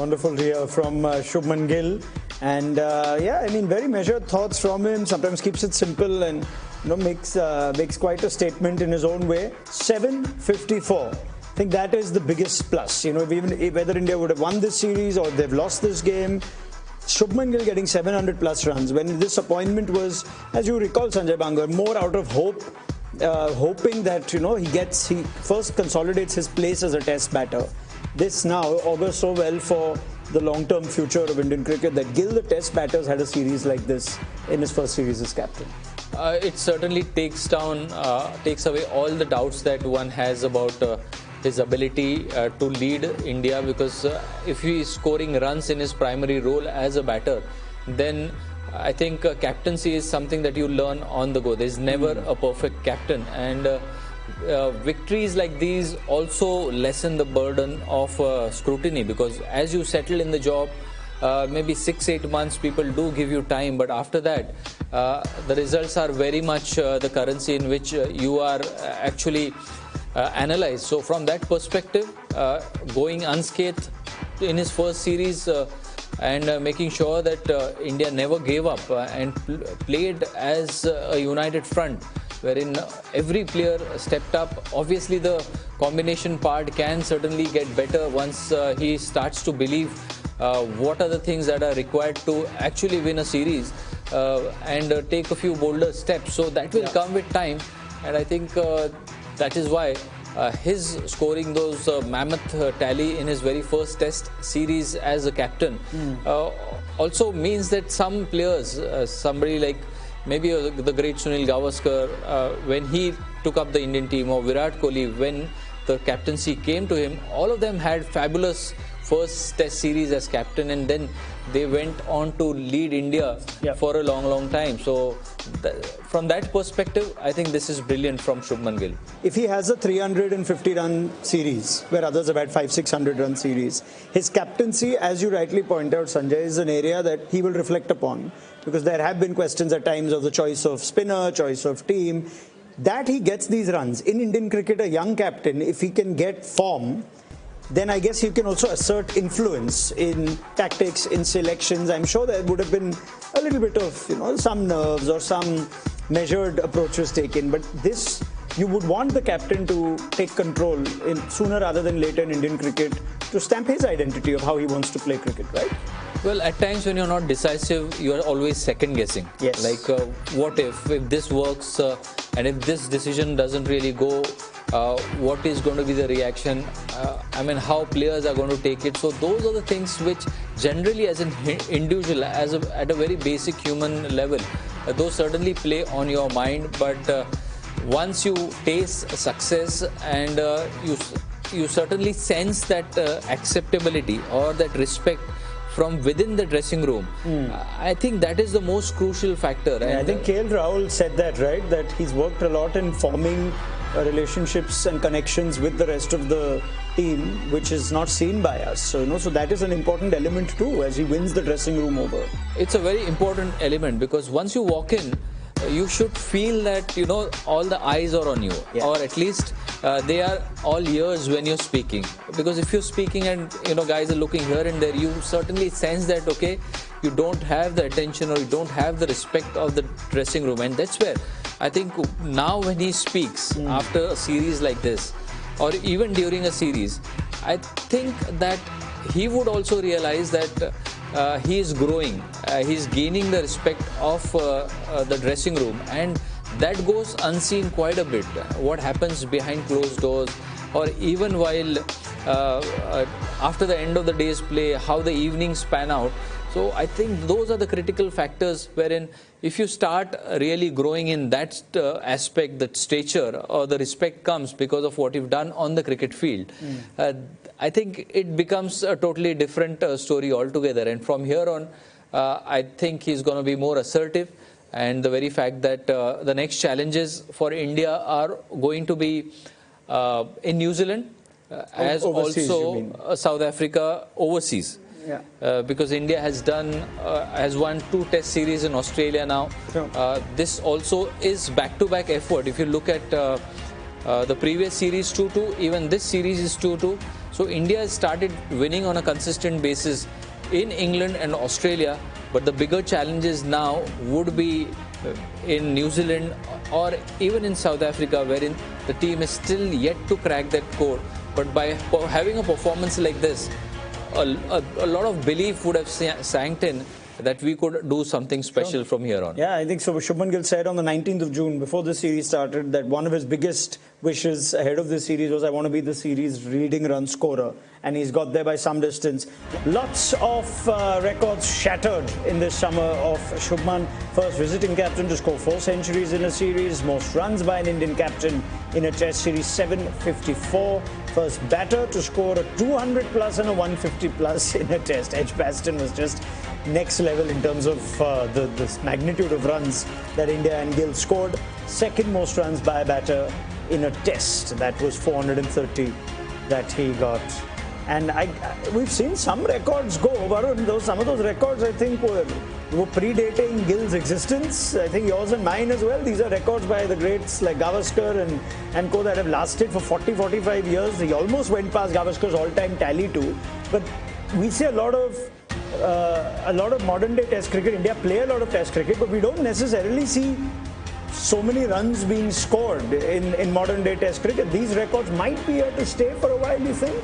Wonderful to hear from Shubhman Gill. And yeah, I mean, very measured thoughts from him. Sometimes keeps it simple and makes quite a statement in his own way. 754. I think that is the biggest plus. Whether India would have won this series or they've lost this game, Shubhman Gill getting 700 plus runs. When this appointment was, as you recall, Sanjay Bangar, more out of hope. Hoping that he first consolidates his place as a test batter. This now augurs so well for the long-term future of Indian cricket that Gill, the test batters, had a series like this in his first series as captain. It certainly takes away all the doubts that one has about his ability to lead India, because if he is scoring runs in his primary role as a batter, then I think captaincy is something that you learn on the go. There's never a perfect captain, and victories like these also lessen the burden of scrutiny, because as you settle in the job, maybe 6-8 months, people do give you time, but after that, the results are very much the currency in which you are actually analyzed. So from that perspective, going unscathed in his first series, and making sure that India never gave up and played as a united front, wherein every player stepped up. Obviously, the combination part can certainly get better once he starts to believe what are the things that are required to actually win a series and take a few bolder steps. So that will come with time, and I think that is why his scoring those mammoth tally in his very first test series as a captain also means that some players, somebody like maybe the great Sunil Gavaskar, when he took up the Indian team, or Virat Kohli, when the captaincy came to him, all of them had fabulous first test series as captain, and then they went on to lead India for a long time. So from that perspective, I think this is brilliant from Shubhman Gill. If he has a 350 run series where others have had 500-600 run series, his captaincy, as you rightly point out, Sanjay, is an area that he will reflect upon, because there have been questions at times of the choice of spinner, choice of team. That he gets these runs. In Indian cricket, a young captain, if he can get form, then I guess he can also assert influence in tactics, in selections. I'm sure there would have been a little bit of, some nerves or some measured approaches taken. But this, you would want the captain to take control sooner rather than later in Indian cricket, to stamp his identity of how he wants to play cricket, right? Well, at times when you're not decisive, you are always second guessing. Yes. Like, what if this works and if this decision doesn't really go, what is going to be the reaction? How players are going to take it. So those are the things which generally, as an individual, at a very basic human level, those certainly play on your mind. But once you taste success and you certainly sense that acceptability or that respect from within the dressing room, I think that is the most crucial factor. Yeah, and I think KL Rahul said that, right? That he's worked a lot in forming relationships and connections with the rest of the team, which is not seen by us. So, so that is an important element too, as he wins the dressing room over. It's a very important element, because once you walk in, you should feel that all the eyes are on you, or at least they are all ears when you're speaking. Because if you're speaking and guys are looking here and there, you certainly sense that you don't have the attention or you don't have the respect of the dressing room. And that's where I think now when he speaks after a series like this, or even during a series, I think that he would also realize that he is growing, he's gaining the respect of the dressing room, and that goes unseen quite a bit. What happens behind closed doors, or even while after the end of the day's play, how the evenings pan out. So I think those are the critical factors wherein if you start really growing in that aspect, that stature or the respect comes because of what you've done on the cricket field. I think it becomes a totally different story altogether. And from here on, I think he's going to be more assertive. And the very fact that the next challenges for India are going to be in New Zealand, as overseas, also South Africa overseas. Yeah. Because India has won 2 test series in Australia now. Sure. This also is back-to-back effort. If you look at the previous series 2-2, even this series is 2-2. So India has started winning on a consistent basis in England and Australia, but the bigger challenges now would be in New Zealand or even in South Africa, wherein the team is still yet to crack that code. But by having a performance like this, a lot of belief would have sank in that we could do something special from here on. Yeah, I think so. Shubhman Gill said on the 19th of June, before the series started, that one of his biggest wishes ahead of this series was, I want to be the series leading run scorer. And he's got there by some distance. Lots of records shattered in this summer of Shubhman. First visiting captain to score 4 centuries in a series. Most runs by an Indian captain in a test series, 754. First batter to score a 200 plus and a 150 plus in a test. Edgbaston was just next level in terms of the magnitude of runs that India and Gill scored. Second most runs by a batter in a test. That was 430 that he got. And we've seen some records go, Varun. Some of those records, I think, were predating Gill's existence. I think yours and mine as well. These are records by the greats like Gavaskar and co that have lasted for 40-45 years. He almost went past Gavaskar's all-time tally too. But we see a lot of modern-day Test cricket. India play a lot of Test cricket, but we don't necessarily see so many runs being scored in modern-day Test cricket. These records might be here to stay for a while, you think?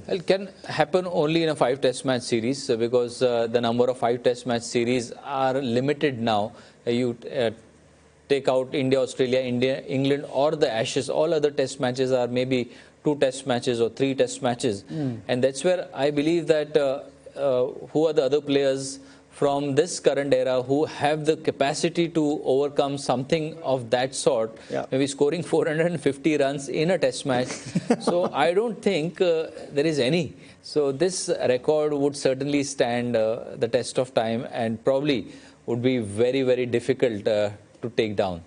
It can happen only in a 5 test match series because the number of 5 test match series are limited now. You take out India, Australia, England or the Ashes. All other test matches are maybe 2 test matches or 3 test matches. And that's where I believe that who are the other players from this current era who have the capacity to overcome something of that sort, maybe scoring 450 runs in a test match. So I don't think there is any. So this record would certainly stand the test of time and probably would be very, very difficult to take down.